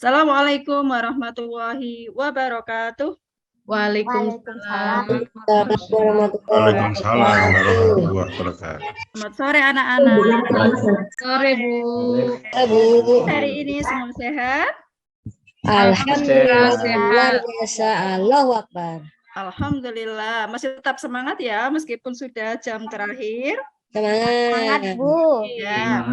Assalamualaikum warahmatullahi wabarakatuh. Waalaikumsalam. Waalaikumsalam warahmatullahi wabarakatuh. Selamat sore anak-anak. Sore, Bu. Hari ini semua sehat? Alhamdulillah Sehat. sehat. Allahu Akbar. Alhamdulillah. Masih tetap semangat ya meskipun sudah jam terakhir. Semangat, Bu. Ya.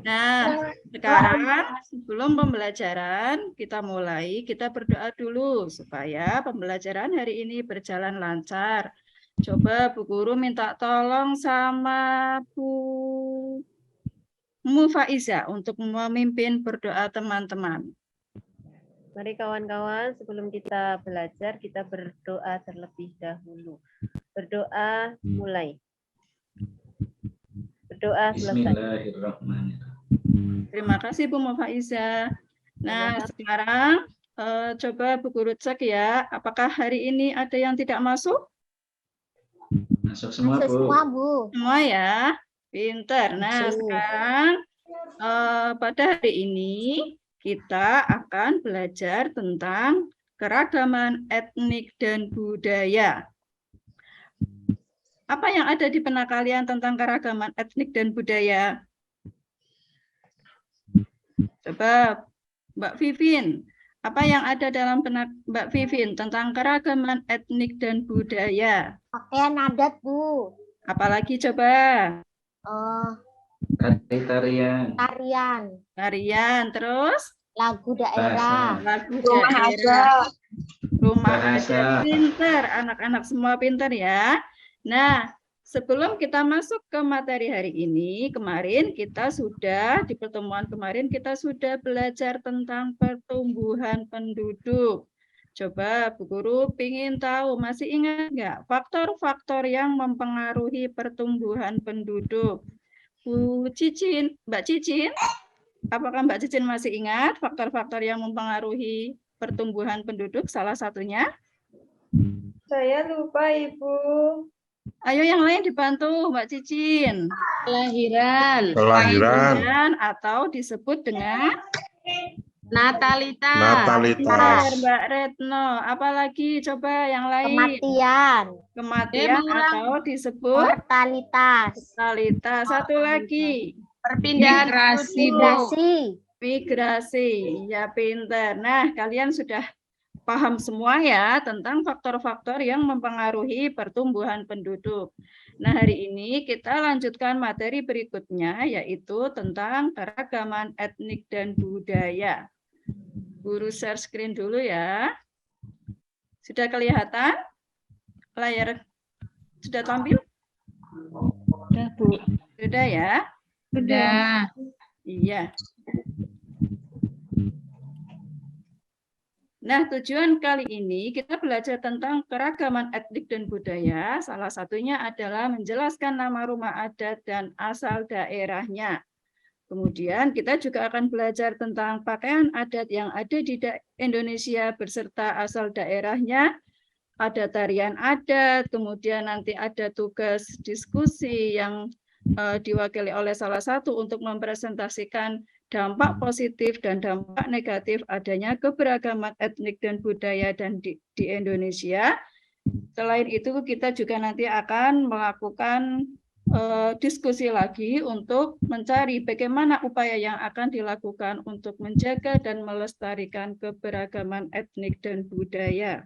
Nah, sekarang sebelum pembelajaran kita mulai, kita berdoa dulu supaya pembelajaran hari ini berjalan lancar. Coba Bu Guru minta tolong sama Bu Mufaiza untuk memimpin berdoa teman-teman. Mari kawan-kawan, sebelum kita belajar, kita berdoa terlebih dahulu. Berdoa mulai. Berdoa selesai. Bismillahirrahmanirrahim. Terima kasih Bu Mufaiza. Nah, sekarang coba Bu Guru cek ya, apakah hari ini ada yang tidak masuk? Masuk semua, Bu. Semua ya, pinter. Nah, Masuk. sekarang pada hari ini kita akan belajar tentang keragaman etnik dan budaya. Apa yang ada di benak kalian tentang keragaman etnik dan budaya? Coba Mbak Vivin, apa yang ada dalam benak Mbak Vivin tentang keragaman etnik dan budaya? Pakaian adat, Bu. Apalagi coba? Tarian. Tarian, terus? Lagu daerah. Lagu Rumah daerah. Rumah Bahasa. adat. Pinter, anak-anak semua pinter ya. Nah, sebelum kita masuk ke materi hari ini, kemarin kita sudah, di pertemuan kemarin kita sudah belajar tentang pertumbuhan penduduk. Coba Bu Guru ingin tahu, masih ingat nggak faktor-faktor yang mempengaruhi pertumbuhan penduduk? Bu Cicin, Mbak Cicin, apakah Mbak Cicin masih ingat faktor-faktor yang mempengaruhi pertumbuhan penduduk? Salah satunya? Saya lupa, Ibu. Ayo yang lain dibantu Mbak Cicin. Kelahiran. Atau disebut dengan Natalitas. Benar, Mbak Retno. Apalagi coba yang lain? Kematian atau disebut mortalitas. Satu lagi. Perpindahan Migrasi. Ya, pintar. Nah, kalian sudah paham semua ya tentang faktor-faktor yang mempengaruhi pertumbuhan penduduk. Nah, hari ini kita lanjutkan materi berikutnya, yaitu tentang keragaman etnik dan budaya. Guru share screen dulu ya. Sudah kelihatan? Layar sudah tampil? Sudah, Bu. Sudah ya? Sudah. Iya. Nah, tujuan kali ini kita belajar tentang keragaman etnik dan budaya. Salah satunya adalah menjelaskan nama rumah adat dan asal daerahnya. Kemudian kita juga akan belajar tentang pakaian adat yang ada di Indonesia beserta asal daerahnya. Ada tarian adat, kemudian nanti ada tugas diskusi yang diwakili oleh salah satu untuk mempresentasikan dampak positif dan dampak negatif adanya keberagaman etnik dan budaya di Indonesia. Selain itu kita juga nanti akan melakukan diskusi lagi untuk mencari bagaimana upaya yang akan dilakukan untuk menjaga dan melestarikan keberagaman etnik dan budaya.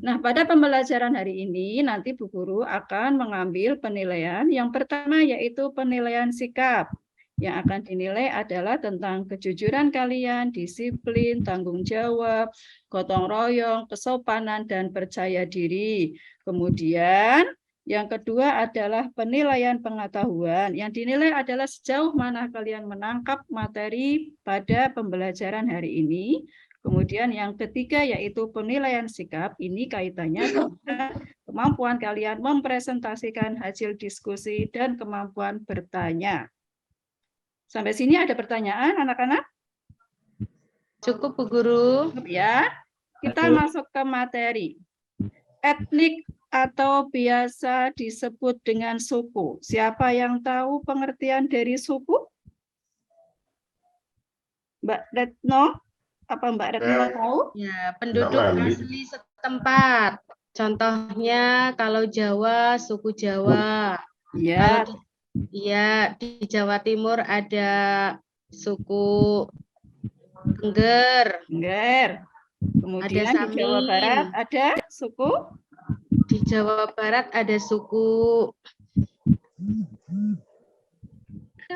Nah, pada pembelajaran hari ini nanti Bu Guru akan mengambil penilaian. Yang pertama yaitu penilaian sikap. Yang akan dinilai adalah tentang kejujuran kalian, disiplin, tanggung jawab, gotong royong, kesopanan, dan percaya diri. Kemudian yang kedua adalah penilaian pengetahuan. Yang dinilai adalah sejauh mana kalian menangkap materi pada pembelajaran hari ini. Kemudian yang ketiga yaitu penilaian sikap. Ini kaitannya dengan kemampuan kalian mempresentasikan hasil diskusi dan kemampuan bertanya. Sampai sini ada pertanyaan anak-anak? Cukup, Bu Guru. Cukup ya. Kita masuk ke materi. Etnik atau biasa disebut dengan suku. Siapa yang tahu pengertian dari suku? Mbak Retno, apa Mbak Retno tahu? Ya, penduduk asli setempat. Contohnya kalau Jawa, suku Jawa. Ya, Kalau di Jawa Timur ada suku Tengger. Tengger. Kemudian di Jawa Samin. Barat ada suku Di Jawa Barat ada suku.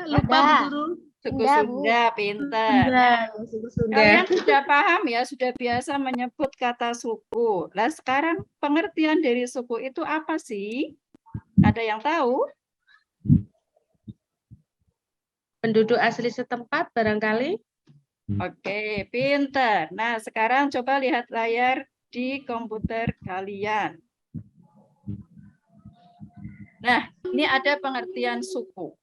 Lupa, Bu Guru. suku Sunda, Bu. Sunda, pintar. Suku Sunda. Kalian sudah paham ya, sudah biasa menyebut kata suku. Nah, sekarang pengertian dari suku itu apa sih? Ada yang tahu? Penduduk asli setempat barangkali. Oke, pintar. Nah, sekarang coba lihat layar di komputer kalian. Nah, ini ada pengertian suku.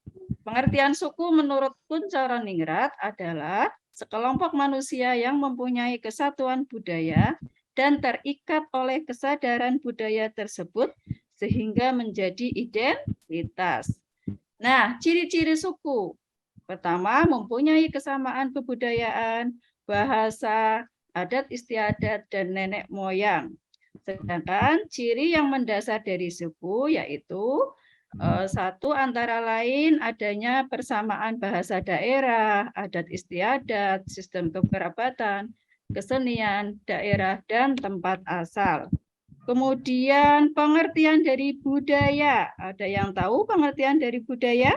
Pengertian suku menurut Kunchoro-Ningrat adalah sekelompok manusia yang mempunyai kesatuan budaya dan terikat oleh kesadaran budaya tersebut sehingga menjadi identitas. Nah, ciri-ciri suku. Pertama, mempunyai kesamaan kebudayaan, bahasa, adat istiadat, dan nenek moyang. Sedangkan ciri yang mendasar dari suku yaitu satu antara lain adanya persamaan bahasa daerah, adat istiadat, sistem kekerabatan, kesenian, daerah, dan tempat asal. Kemudian pengertian dari budaya. Ada yang tahu pengertian dari budaya?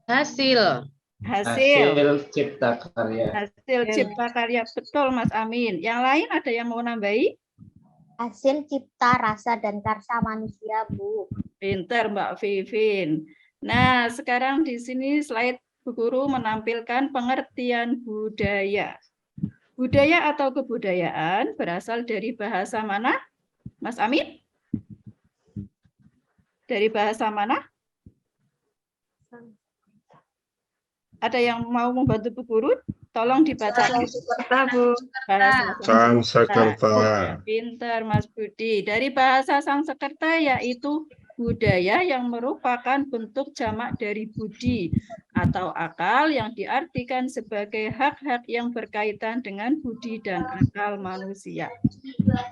Hasil. Hasil cipta karya. Hasil cipta karya. Betul, Mas Amin. Yang lain ada yang mau nambahi? Hasil cipta rasa dan karsa manusia, Bu. Pinter, Mbak Vivin. Nah, sekarang di sini slide Bu Guru menampilkan pengertian budaya. Budaya atau kebudayaan berasal dari bahasa mana, Mas Amin? Dari bahasa mana? Ada yang mau membantu Bu Guru? Tolong dibacakan. Bahasa Sanskerta. Pinter, Mas Budi. Dari bahasa Sanskerta yaitu budaya yang merupakan bentuk jamak dari budi atau akal yang diartikan sebagai hak-hak yang berkaitan dengan budi dan akal manusia.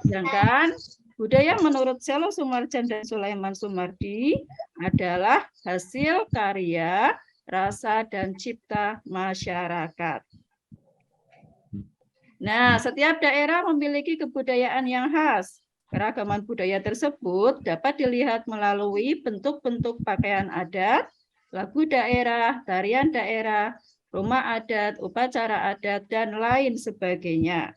Sedangkan budaya menurut Selo Sumarjan dan Sulaiman Sumardi adalah hasil karya, rasa, dan cipta masyarakat. Nah, setiap daerah memiliki kebudayaan yang khas. Keragaman budaya tersebut dapat dilihat melalui bentuk-bentuk pakaian adat, lagu daerah, tarian daerah, rumah adat, upacara adat, dan lain sebagainya.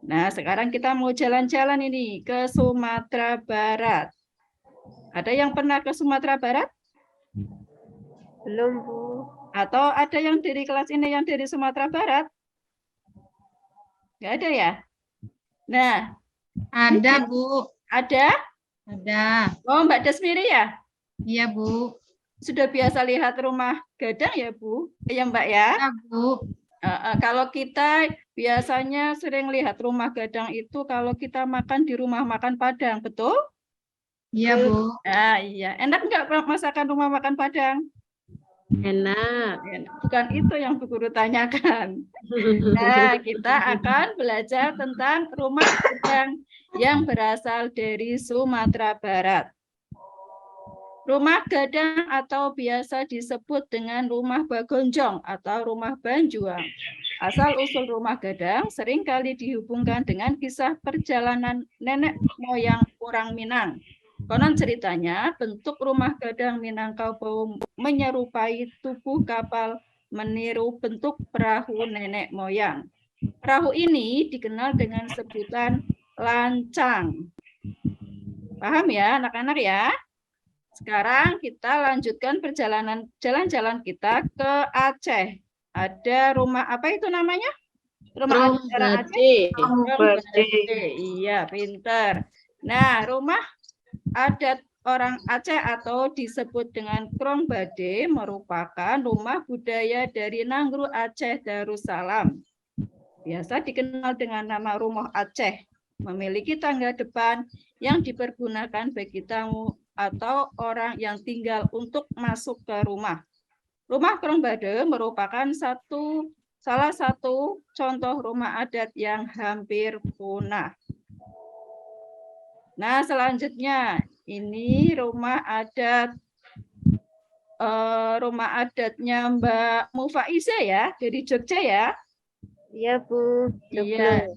Nah, sekarang kita mau jalan-jalan ini ke Sumatera Barat. Ada yang pernah ke Sumatera Barat? Belum, Bu. Atau ada yang dari kelas ini yang dari Sumatera Barat? Nggak ada ya? Nah, Ada, Bu. ada? Ada. Oh, Mbak Desmiri ya? Iya, Bu. Sudah biasa lihat rumah gadang ya, Bu? Ya, Mbak ya? Iya, Bu. Kalau kita biasanya sering lihat rumah gadang itu kalau kita makan di rumah makan Padang, betul? Iya, Bu. Nah, iya. Enak nggak masakan rumah makan Padang? Enak. Bukan itu yang Bu Guru tanyakan. Nah, kita akan belajar tentang rumah gadang yang berasal dari Sumatera Barat. Rumah gadang atau biasa disebut dengan rumah bagonjong atau rumah banjuang. Asal-usul rumah gadang seringkali dihubungkan dengan kisah perjalanan nenek moyang orang Minang. Konon ceritanya, bentuk rumah gadang Minangkabau menyerupai tubuh kapal meniru bentuk perahu nenek moyang. Perahu ini dikenal dengan sebutan lancang. Paham ya, anak-anak ya? Sekarang kita lanjutkan perjalanan jalan-jalan kita ke Aceh. Ada rumah apa itu namanya? Rumah adat orang Aceh? Bade. Iya, pinter. Nah, rumah adat orang Aceh atau disebut dengan Krong Bade merupakan rumah budaya dari Nanggru Aceh Darussalam. Biasa dikenal dengan nama Rumah Aceh. Memiliki tangga depan yang dipergunakan bagi tamu atau orang yang tinggal untuk masuk ke rumah. Rumah Krongbade merupakan salah satu contoh rumah adat yang hampir punah. Nah, selanjutnya ini rumah adatnya Mbak Mufaiza ya, dari Jogja ya. Iya, Bu. Iya.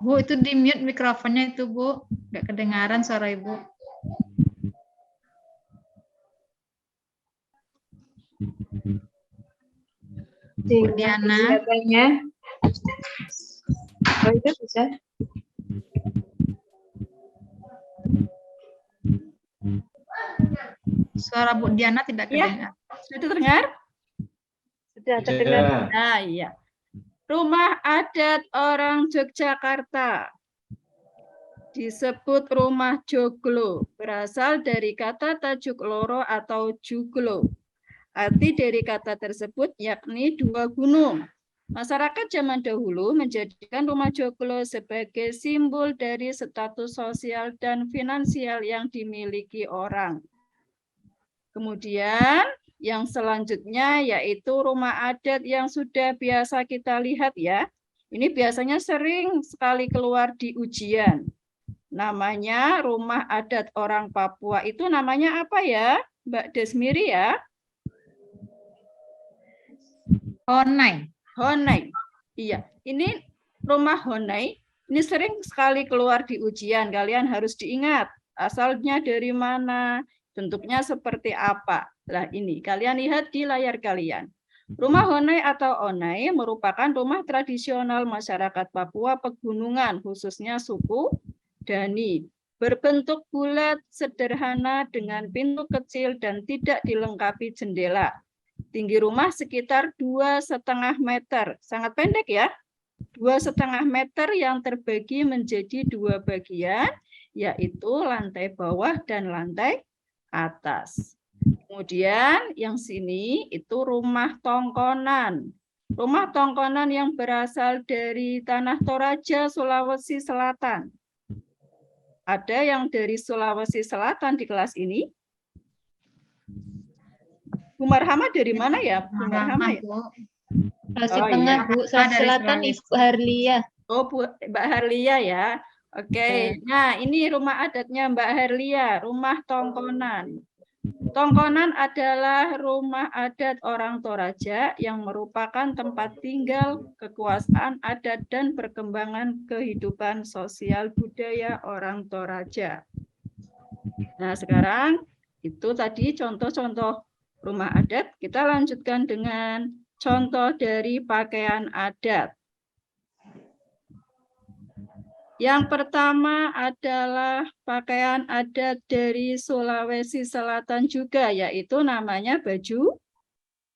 Bu, itu di mute mikrofonnya itu, Bu. Nggak kedengaran suara Ibu. Bu Diana. Katanya. Oh, itu bisa. Suara Bu Diana tidak Ya. kedengaran. Sudah terdengar? Sudah terdengar. Nah, iya. Rumah adat orang Yogyakarta disebut rumah joglo, berasal dari kata tajuk loro atau juglo. Arti dari kata tersebut yakni dua gunung. Masyarakat zaman dahulu menjadikan rumah joglo sebagai simbol dari status sosial dan finansial yang dimiliki orang. Kemudian yang selanjutnya yaitu rumah adat yang sudah biasa kita lihat ya. Ini biasanya sering sekali keluar di ujian. Namanya rumah adat orang Papua. Itu namanya apa ya, Mbak Desmiri ya? Honai. Honai. Iya, ini rumah Honai. Ini sering sekali keluar di ujian. Kalian harus diingat asalnya dari mana, bentuknya seperti apa. Nah ini, kalian lihat di layar kalian. Rumah Honai atau Onai merupakan rumah tradisional masyarakat Papua Pegunungan, khususnya suku Dani. Berbentuk bulat, sederhana, dengan pintu kecil dan tidak dilengkapi jendela. Tinggi rumah sekitar 2,5 meter. Sangat pendek ya. 2,5 meter yang terbagi menjadi dua bagian, yaitu lantai bawah dan lantai atas. Kemudian yang sini itu rumah tongkonan. Rumah tongkonan yang berasal dari Tanah Toraja, Sulawesi Selatan. Ada yang dari Sulawesi Selatan di kelas ini? Bu Marhama dari mana ya? Bu Marhama ya? Sulawesi Oh, Tengah, iya. Bu. Sulawesi Selatan, Ibu Harlia. Oh, Mbak Harlia ya. Oke. Nah, ini rumah adatnya Mbak Harlia, rumah tongkonan. Tongkonan adalah rumah adat orang Toraja yang merupakan tempat tinggal, kekuasaan adat, dan perkembangan kehidupan sosial budaya orang Toraja. Nah, sekarang itu tadi contoh-contoh rumah adat. Kita lanjutkan dengan contoh dari pakaian adat. Yang pertama adalah pakaian adat dari Sulawesi Selatan juga, yaitu namanya baju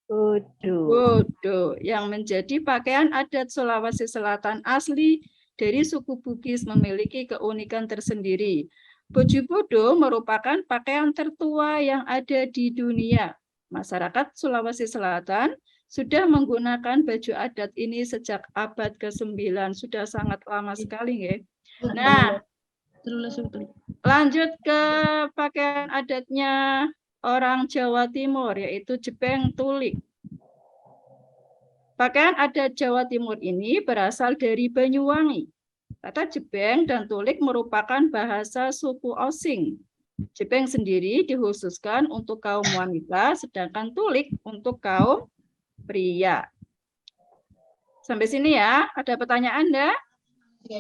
bodo, yang menjadi pakaian adat Sulawesi Selatan asli dari suku Bugis, memiliki keunikan tersendiri. Baju bodo merupakan pakaian tertua yang ada di dunia. Masyarakat Sulawesi Selatan sudah menggunakan baju adat ini sejak abad ke-9, sudah sangat lama sekali ya. Nah, lanjut ke pakaian adatnya orang Jawa Timur, yaitu jepeng tulik. Pakaian adat Jawa Timur ini berasal dari Banyuwangi. Kata jepeng dan tulik merupakan bahasa suku Osing. Jepeng sendiri dikhususkan untuk kaum wanita, sedangkan tulik untuk kaum pria. Sampai sini ya, ada pertanyaan enggak?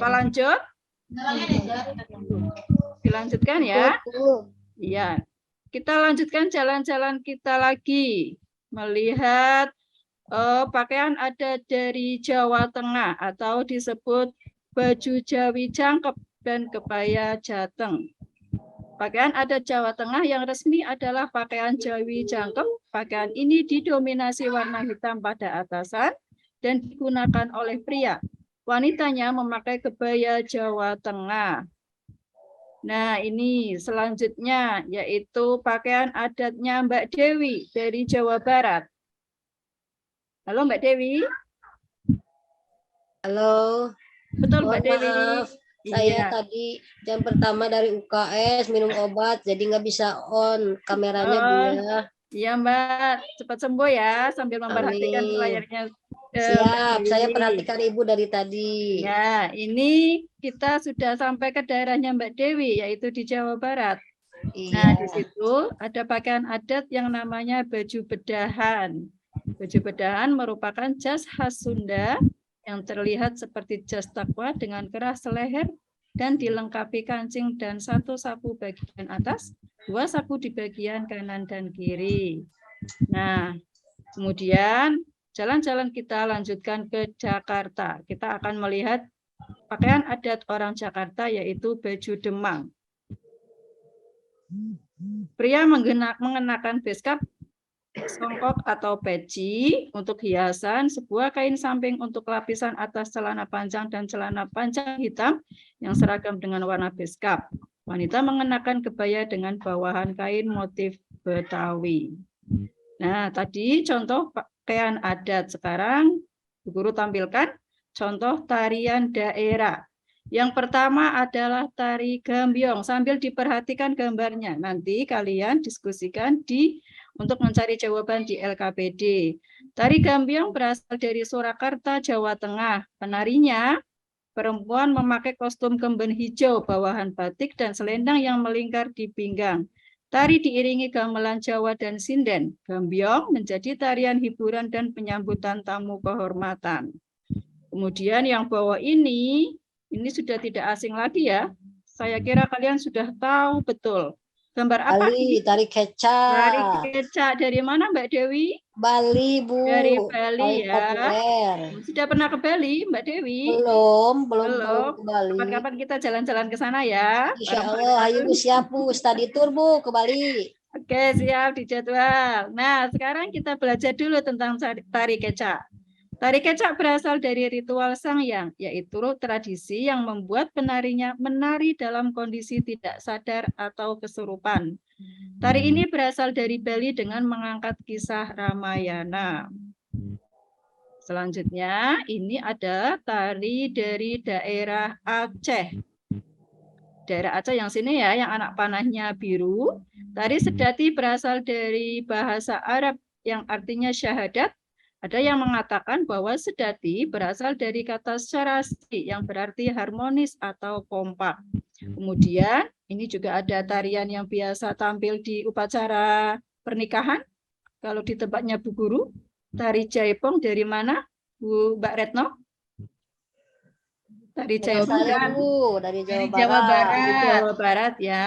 Pak lanjut? Dilanjutkan ya. Iya. Kita lanjutkan jalan-jalan kita lagi. Melihat pakaian adat dari Jawa Tengah atau disebut baju Jawi Jangkep dan kebaya Jateng. Pakaian adat Jawa Tengah yang resmi adalah pakaian Jawi Jangkep. Pakaian ini didominasi warna hitam pada atasan dan digunakan oleh pria. Wanitanya memakai kebaya Jawa Tengah. Nah, ini selanjutnya yaitu pakaian adatnya Mbak Dewi dari Jawa Barat. Halo Mbak Dewi. Halo, Betul Mbak mohon Dewi. maaf. Saya Iya. tadi jam pertama dari UKS minum obat, jadi nggak bisa on kameranya, Bu Oh, ya. Iya Mbak, cepat sembuh ya sambil memperhatikan Amin. layarnya. Mbak Siap, saya Dewi. perhatikan Ibu dari tadi. Ya, ini kita sudah sampai ke daerahnya Mbak Dewi, yaitu di Jawa Barat. Nah, Iya. di situ ada pakaian adat yang namanya baju bedahan. Baju bedahan merupakan jas khas Sunda yang terlihat seperti jas takwa dengan kerah seleher dan dilengkapi kancing dan satu sapu bagian atas, dua sapu di bagian kanan dan kiri. Nah, kemudian jalan-jalan kita lanjutkan ke Jakarta. Kita akan melihat pakaian adat orang Jakarta yaitu baju demang. Pria mengenakan beskap, songkok atau peci untuk hiasan, sebuah kain samping untuk lapisan atas celana panjang dan celana panjang hitam yang seragam dengan warna beskap. Wanita mengenakan kebaya dengan bawahan kain motif Betawi. Nah, tadi contoh pakaian adat. Sekarang Bu Guru tampilkan contoh tarian daerah. Yang pertama adalah tari gambyong. Sambil diperhatikan gambarnya. Nanti kalian diskusikan untuk mencari jawaban di LKPD. Tari gambyong berasal dari Surakarta, Jawa Tengah. Penarinya perempuan memakai kostum kemben hijau, bawahan batik, dan selendang yang melingkar di pinggang. Tari diiringi gamelan Jawa dan sinden. Gambyong menjadi tarian hiburan dan penyambutan tamu kehormatan. Kemudian yang bawah ini sudah tidak asing lagi ya. Saya kira kalian sudah tahu betul. Gambar apa? Bali, tari kecak. Tari kecak. Dari mana Mbak Dewi? Bali, Bu. Dari Bali Paling ya. populer. Sudah pernah ke Bali Mbak Dewi? Belum Belum. ke Bali. Kapan-kapan kita jalan-jalan ke sana ya. Insya Allah, ayo Bu, siap Bu, study tour Bu ke Bali. Oke, siap dijadwal. Nah, sekarang kita belajar dulu tentang tari kecak. Tari kecak berasal dari ritual Sangyang, yaitu tradisi yang membuat penarinya menari dalam kondisi tidak sadar atau kesurupan. Tari ini berasal dari Bali dengan mengangkat kisah Ramayana. Selanjutnya, ini ada tari dari daerah Aceh. Daerah Aceh yang sini ya, yang anak panahnya biru. Tari sedati berasal dari bahasa Arab yang artinya syahadat. Ada yang mengatakan bahwa sedati berasal dari kata syarasi yang berarti harmonis atau kompak. Kemudian ini juga ada tarian yang biasa tampil di upacara pernikahan. Kalau di tempatnya Bu Guru, tari jaipong dari mana Bu Mbak Retno? Tari jaipong Saya Bu, dari Jawa Jawa Barat. Barat. dari Jawa Barat ya.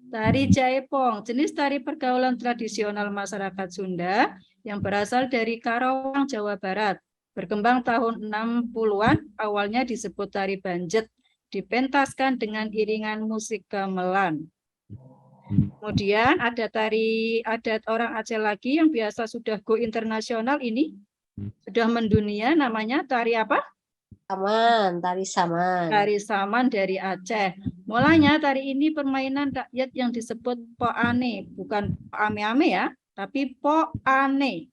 Tari jaipong, jenis tari pergaulan tradisional masyarakat Sunda yang berasal dari Karawang, Jawa Barat. Berkembang tahun 60-an, awalnya disebut tari banjet, dipentaskan dengan iringan musik gamelan. Kemudian ada tari adat orang Aceh lagi yang biasa sudah go internasional ini, sudah mendunia, namanya tari apa? Saman, tari saman. Tari saman dari Aceh. Mulanya tari ini permainan rakyat yang disebut poane, bukan ame-ame ya, tapi poane.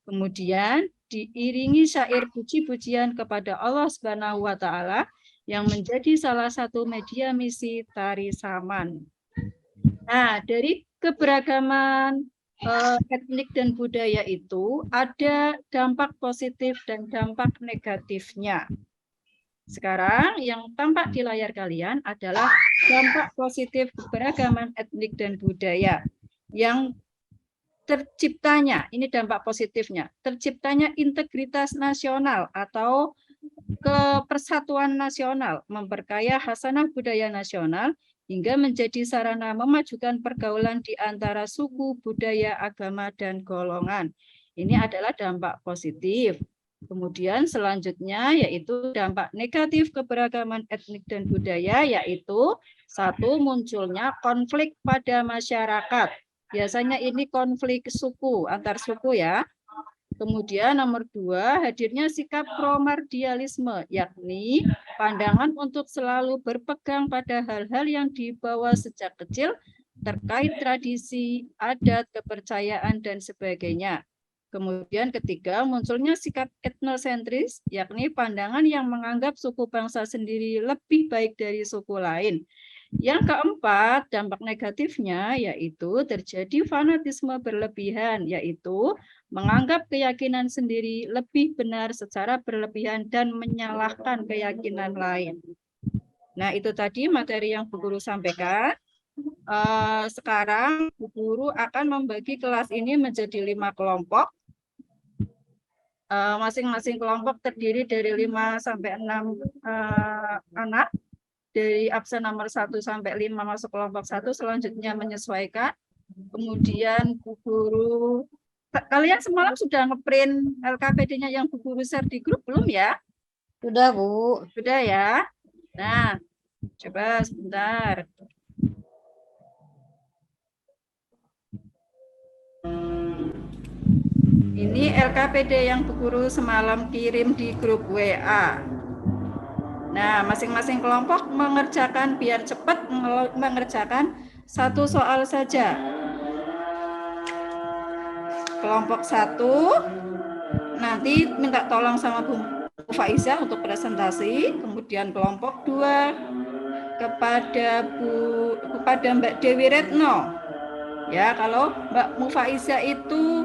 Kemudian diiringi syair puji-pujian kepada Allah Subhanahu wa taala yang menjadi salah satu media misi tari saman. Nah, dari keberagaman etnik dan budaya itu ada dampak positif dan dampak negatifnya. Sekarang yang tampak di layar kalian adalah dampak positif keberagaman etnik dan budaya yang terciptanya, ini dampak positifnya, terciptanya integritas nasional atau kepersatuan nasional, memperkaya khasanah budaya nasional hingga menjadi sarana memajukan pergaulan di antara suku, budaya, agama, dan golongan. Ini adalah dampak positif. Kemudian selanjutnya yaitu dampak negatif keberagaman etnik dan budaya, yaitu satu, munculnya konflik pada masyarakat. Biasanya ini konflik suku, antar suku ya. Kemudian nomor 2, hadirnya sikap promardialisme, yakni pandangan untuk selalu berpegang pada hal-hal yang dibawa sejak kecil terkait tradisi, adat, kepercayaan, dan sebagainya. Kemudian ketiga, munculnya sikap etnosentris, yakni pandangan yang menganggap suku bangsa sendiri lebih baik dari suku lain. Yang keempat, dampak negatifnya yaitu terjadi fanatisme berlebihan, yaitu menganggap keyakinan sendiri lebih benar secara berlebihan dan menyalahkan keyakinan lain. Nah, itu tadi materi yang Bu Guru sampaikan. Sekarang Bu Guru akan membagi kelas ini menjadi 5 kelompok. Masing-masing kelompok terdiri dari 5 sampai 6 anak. Dari absen nomor 1 sampai 5 masuk kelompok 1, selanjutnya menyesuaikan. Kemudian Bu Guru, kalian semalam sudah ngeprint LKPD-nya yang Bu Guru share di grup belum ya? Sudah, Bu. Sudah ya? Nah, coba sebentar. Ini LKPD yang Bu Guru semalam kirim di grup WA. Nah, masing-masing kelompok mengerjakan, biar cepat mengerjakan 1 soal saja. Kelompok 1 nanti minta tolong sama Bu Faiza untuk presentasi. Kemudian kelompok 2 kepada Mbak Dewi Retno. Ya, kalau Mbak Mufaiza itu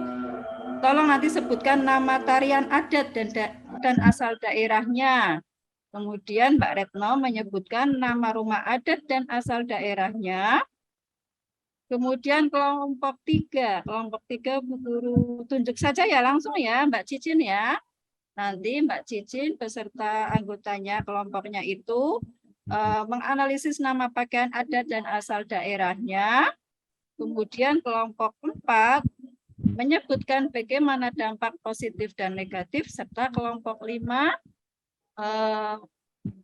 tolong nanti sebutkan nama tarian adat dan asal daerahnya. Kemudian Mbak Retno menyebutkan nama rumah adat dan asal daerahnya. Kemudian kelompok 3 Bu Guru tunjuk saja ya langsung ya Mbak Cicin ya. Nanti Mbak Cicin beserta anggotanya kelompoknya itu menganalisis nama pakaian adat dan asal daerahnya. Kemudian kelompok 4 menyebutkan bagaimana dampak positif dan negatif, serta kelompok 5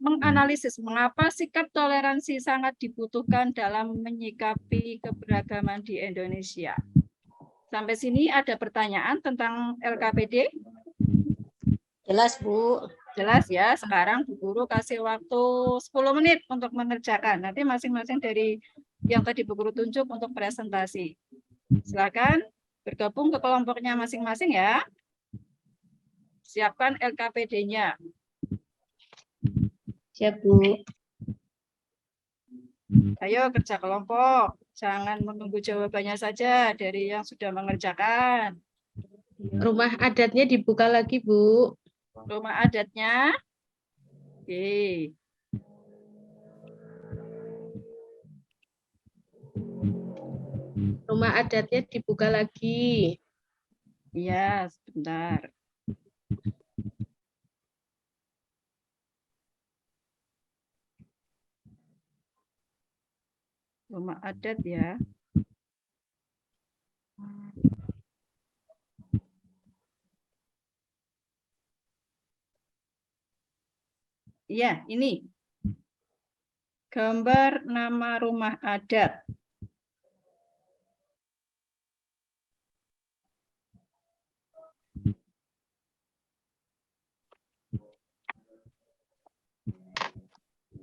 menganalisis mengapa sikap toleransi sangat dibutuhkan dalam menyikapi keberagaman di Indonesia. Sampai sini ada pertanyaan tentang LKPD? Jelas, Bu. Jelas ya. Sekarang Bu Guru kasih waktu 10 menit untuk mengerjakan. Nanti masing-masing dari yang tadi Bu Guru tunjuk untuk presentasi. Silakan bergabung ke kelompoknya masing-masing ya. Siapkan LKPD-nya. Siap, Bu. Ayo kerja kelompok. Jangan menunggu jawabannya saja dari yang sudah mengerjakan. Rumah adatnya dibuka lagi, Bu. Rumah adatnya. Oke. Rumah adatnya dibuka lagi. Iya, sebentar. Rumah adat ya. Iya, ini. Gambar nama rumah adat.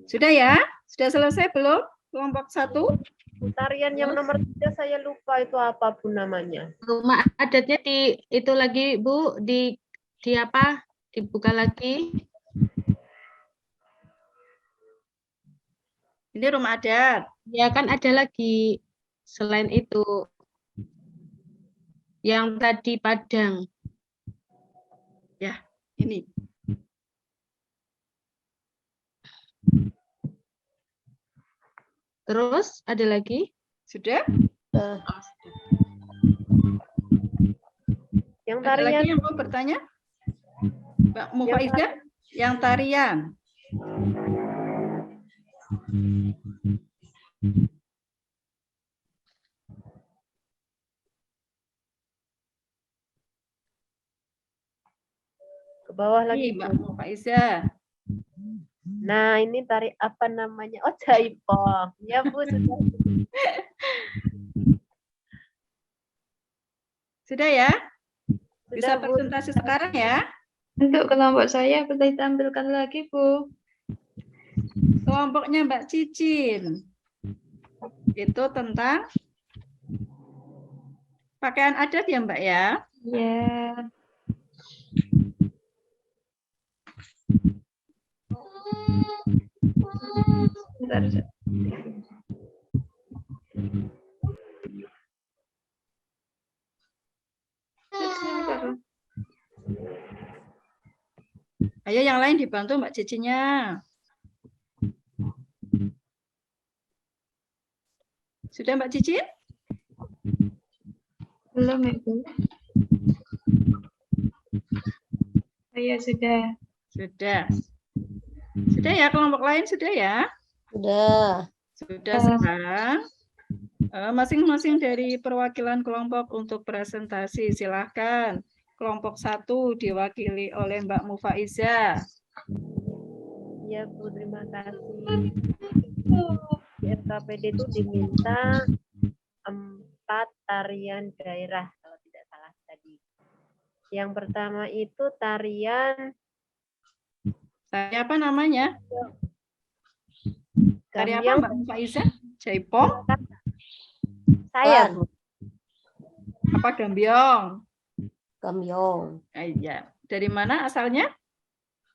Sudah ya? Sudah selesai belum? Kelompok 1? Tarian yang nomor 3 saya lupa itu apa Bu namanya. Rumah adatnya itu lagi, Bu, di apa? Dibuka lagi. Ini rumah adat. Ya kan ada lagi selain itu. Yang tadi Padang. Ya, ini. Terus ada lagi? Sudah? Yang Ada tarian lagi yang mau bertanya? Mbak Mufaiza? Yang tarian. Ke bawah Lagi lagi, Mbak Bu. Mufaiza. Nah, ini tari apa namanya? Oh, jaipong. Ya, Bu, sudah. Sudah ya? Bisa Sudah, Bu. presentasi sekarang ya? Untuk kelompok saya boleh tampilkan lagi, Bu. Kelompoknya Mbak Cicin. Itu tentang pakaian adat ya Mbak ya? Ya. Bentar. Ayo yang lain dibantu Mbak Cicinnya. Sudah Mbak Cicin? Belum, Ibu. Saya sudah. Sudah. Sudah ya, kelompok lain sudah ya? Sudah. Sudah sekarang. Masing-masing dari perwakilan kelompok untuk presentasi, silahkan. Kelompok 1 diwakili oleh Mbak Mufaiza. Ya, Bu, terima kasih. Di SKPD itu diminta 4 tarian daerah, kalau tidak salah tadi. Yang pertama itu tarian Saya apa namanya? Tari apa Gambyong. Mbak Mufaiza? Jaipong? Saya, Bukan. Bu. Apa Gambyong? Gambyong. Iya. Dari mana asalnya?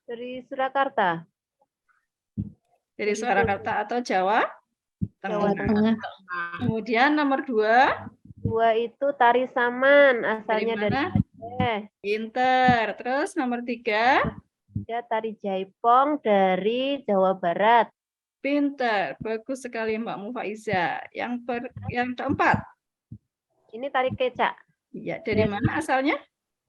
Dari Surakarta. Dari Surakarta atau Jawa? Jawa Tengah. Kemudian nomor 2, 2 itu tari saman, asalnya Dari dari mana? Aceh. pinter. Terus nomor 3, Ya, tari jaipong dari Jawa Barat. pinter. Bagus sekali Mbak Mufaiza. Yang keempat, Ini tari kecak ya, dari mana asalnya?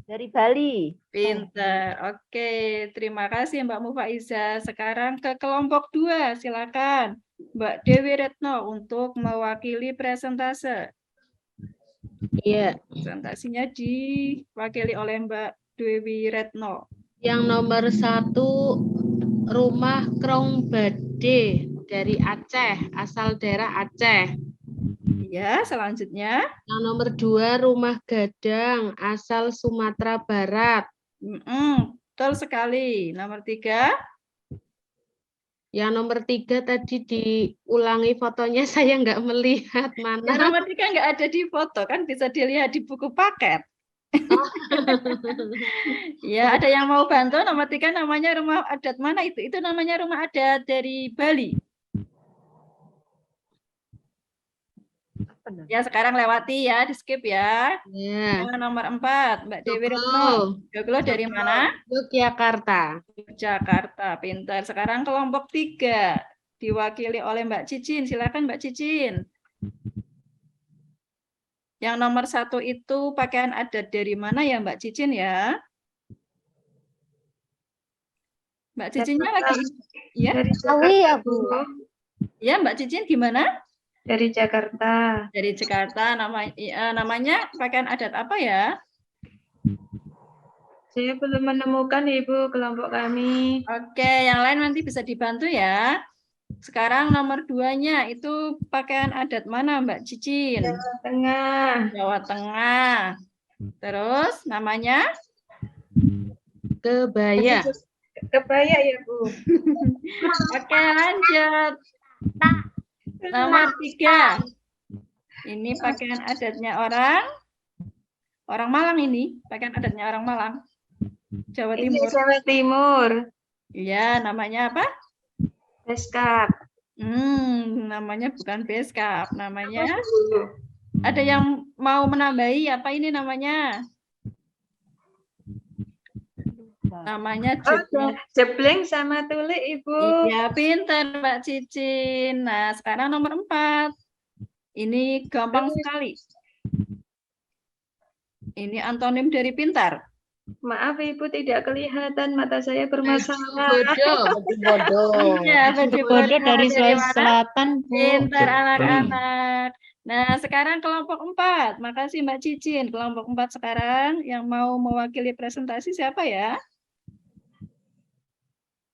dari Bali. Pinter. Oke, terima kasih Mbak Mufaiza. Sekarang ke kelompok 2, silakan Mbak Dewi Retno untuk mewakili presentase. Iya, Presentasinya diwakili oleh Mbak Dewi Retno. yang nomor 1 rumah Krong Bade dari Aceh, asal daerah Aceh. Ya, selanjutnya. Yang nomor 2 rumah Gadang, asal Sumatera Barat. Betul sekali. Nomor 3. Yang nomor 3 tadi diulangi fotonya, saya nggak melihat Yang mana. nomor 3 nggak ada di foto, kan bisa dilihat di buku paket. Ya, ada yang mau bantu. Nomor 3 namanya rumah adat mana itu? Itu namanya rumah adat dari Bali. Ya, sekarang lewati ya, di skip ya. Ya. Yang nomor 4, Mbak Dewi Retno. Joglo dari mana? Yogyakarta. Jakarta, pintar. Sekarang kelompok 3 diwakili oleh Mbak Cicin. Silakan Mbak Cicin. Yang nomor 1 itu pakaian adat dari mana ya Mbak Cicin ya? Mbak Cicinnya lagi ya? Dari Tahu ya, Jakarta, Bu. Ya Mbak Cicin gimana? Dari Jakarta. Dari Jakarta. Namanya pakaian adat apa ya? Saya belum menemukan, Ibu, kelompok kami. Oke, yang lain nanti bisa dibantu ya. Sekarang nomor 2-nya itu pakaian adat mana Mbak Cicin? Jawa Tengah. Jawa Tengah. Terus namanya? Kebaya. Kebaya ya, Bu. Oke, lanjut. Nomor 3. Ini pakaian adatnya orang Malang ini. Pakaian adatnya orang Malang. Jawa Ini Timur. Jawa Timur. Iya, namanya apa? Beskap. Namanya bukan beskap. Namanya, ada yang mau menambahi apa ini namanya? Namanya jebleng. Jebleng sama tulik, Ibu. Iya, pintar Mbak Cicin. Nah, sekarang nomor 4. Ini gampang sekali. Ini antonim dari pintar. Maaf, Ibu, tidak kelihatan. Mata saya bermasalah. Bodoh. Bodoh. Iya, baju Bodoh dari mana? Sulawesi Selatan, Bu. Pintar anak-anak. Nah, sekarang kelompok 4. Makasih Mbak Cicin. Kelompok 4 sekarang yang mau mewakili presentasi siapa ya?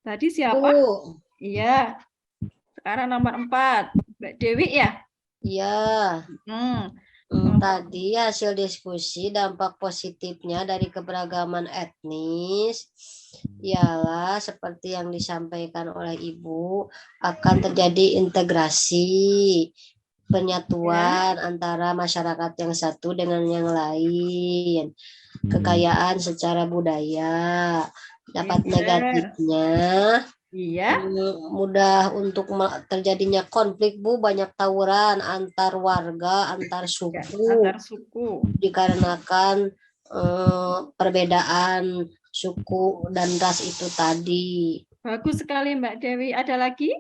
Tadi siapa? Bu, Iya. Sekarang nomor 4. Mbak Dewi ya? iya. Hmm. Tadi hasil diskusi dampak positifnya dari keberagaman etnis ialah seperti yang disampaikan oleh Ibu, akan terjadi integrasi, penyatuan antara masyarakat yang satu dengan yang lain, kekayaan secara budaya. Dapat Pinter. negatifnya, Iya. mudah untuk terjadinya konflik, Bu, banyak tawuran antar warga, antar Ya, suku, antar suku. dikarenakan perbedaan suku dan ras itu tadi. Bagus sekali Mbak Dewi. Ada lagi?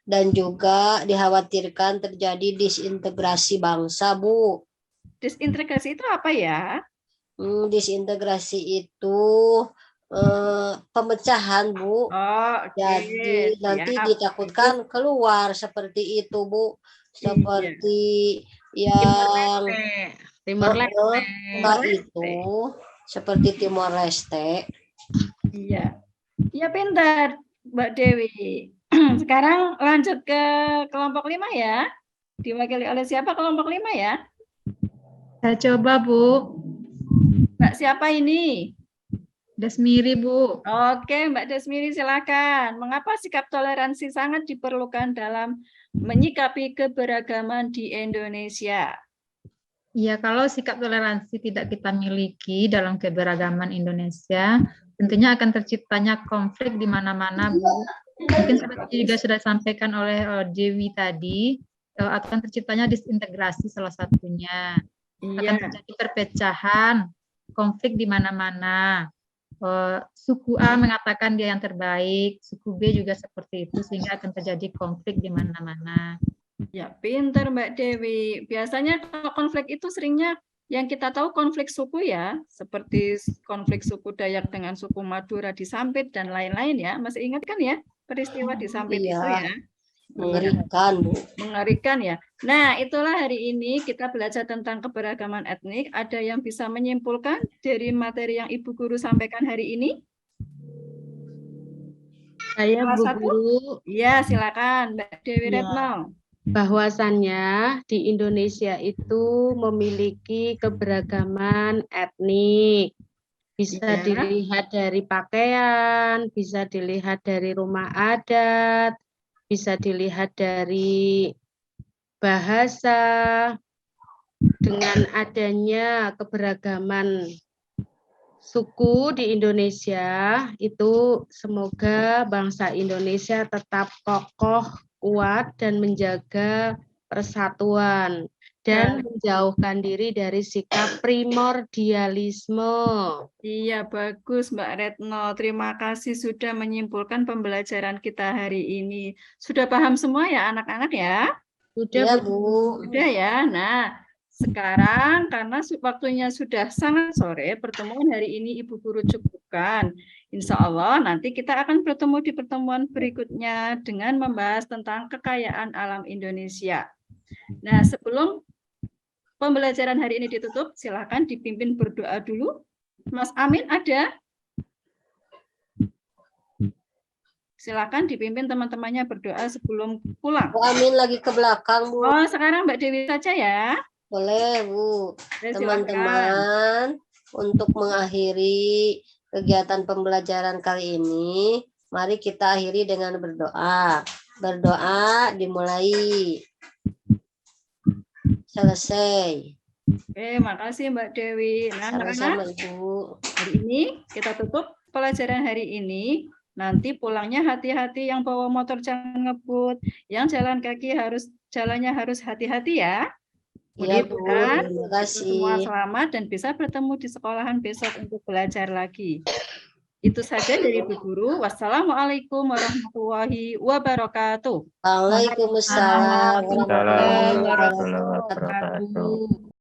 Dan juga dikhawatirkan terjadi disintegrasi bangsa, Bu. Disintegrasi itu apa ya? Disintegrasi itu pemecahan, Bu. Oh, oke. Jadi nanti Siap. ditakutkan keluar seperti itu, Bu. Seperti yang Timor Leste. Mbak itu seperti Timor Leste. Iya. Iya, pintar Mbak Dewi. Sekarang lanjut ke kelompok 5 ya. Diwakili oleh siapa kelompok 5 ya? Saya coba, Bu. Mbak siapa ini? Desmiri, Bu. Oke, Mbak Desmiri silakan. Mengapa sikap toleransi sangat diperlukan dalam menyikapi keberagaman di Indonesia? Ya, kalau sikap toleransi tidak kita miliki dalam keberagaman Indonesia, tentunya akan terciptanya konflik di mana-mana, Bu. Mungkin seperti juga sudah disampaikan oleh Dewi tadi, akan terciptanya disintegrasi salah satunya. Akan terjadi perpecahan, konflik di mana-mana. Suku A mengatakan dia yang terbaik, suku B juga seperti itu, sehingga akan terjadi konflik di mana-mana. Ya, pinter Mbak Dewi. Biasanya kalau konflik itu seringnya yang kita tahu konflik suku ya, seperti konflik suku Dayak dengan suku Madura di Sampit dan lain-lain ya. Masih ingat kan ya peristiwa di Sampit itu ya? Mengerikan, Bu. Mengerikan ya. Nah, itulah hari ini kita belajar tentang keberagaman etnik. Ada yang bisa menyimpulkan dari materi yang Ibu Guru sampaikan hari ini? Saya, Salah Bu satu? Guru, Iya, silakan Mbak Dewi Ya. Retno. bahwasannya di Indonesia itu memiliki keberagaman etnik. Bisa Iya. dilihat dari pakaian, bisa dilihat dari rumah adat, bisa dilihat dari bahasa. Dengan adanya keberagaman suku di Indonesia, itu semoga bangsa Indonesia tetap kokoh, kuat, dan menjaga persatuan, dan menjauhkan diri dari sikap primordialisme. Iya, bagus Mbak Retno. Terima kasih sudah menyimpulkan pembelajaran kita hari ini. Sudah paham semua ya anak-anak ya? Sudah, Ya, Bu. Bu. Sudah ya. Nah, sekarang karena waktunya sudah sangat sore, pertemuan hari ini Ibu Guru cukupkan. Insya Allah nanti kita akan bertemu di pertemuan berikutnya dengan membahas tentang kekayaan alam Indonesia. Nah, sebelum pembelajaran hari ini ditutup, silakan dipimpin berdoa dulu. Mas Amin ada? Silakan dipimpin teman-temannya berdoa sebelum pulang. Bu Amin lagi ke belakang, Bu. Oh, sekarang Mbak Dewi saja ya. Boleh, Bu. Ya, silakan. Teman-teman, untuk mengakhiri kegiatan pembelajaran kali ini, mari kita akhiri dengan berdoa. Berdoa dimulai. Selesai. Oke, makasih Mbak Dewi. Nah, Sama-sama, anak-anak, Ibu. hari ini kita tutup pelajaran hari ini. Nanti pulangnya hati-hati, yang bawa motor jangan ngebut, yang jalan kaki jalannya harus hati-hati ya. Iya, Bu. Mudah-mudahan Terima kita semua kasih. selamat dan bisa bertemu di sekolahan besok untuk belajar lagi. Itu saja dari Ibu Guru. Wassalamualaikum warahmatullahi wabarakatuh. Waalaikumsalam warahmatullahi Waalaikumsalam warahmatullahi wabarakatuh. wabarakatuh.